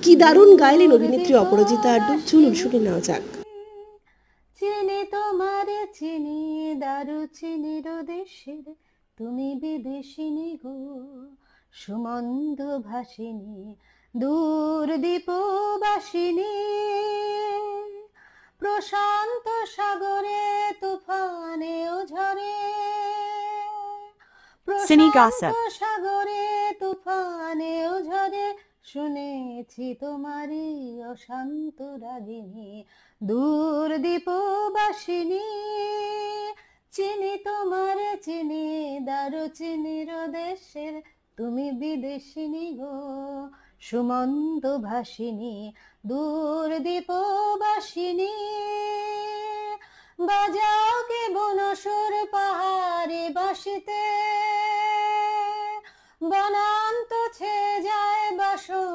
কি দারুণ গাইলেন অভিনেত্রী অপরাজিতা আড্ডু। চলুন শুনে নেওয়া যাক। চিনি তোমারে চিনি দারুচিনির দেশের, তুমি বিদেশিনী গো সুমন্দ ভাসিনী দূর দীপবাসিনী। প্রশান্ত সাগরে তুফানে ও ঝরে, Cine প্রশান্ত Gossip. সাগরে তুফানে ও ঝরে, শুনেছি তোমারই অশান্ত রাগিনী দূর দীপবাসিনী। চিনি তোমার চিনি দারুচিনির দেশের, তুমি বিদেশিনী গো সুমন্ত ভাসিনী দূর দীপবাসিনী। বাজাও কে বনসুর পাহাড়ে বাসিতে, বনান্ত ছে যায় বাসন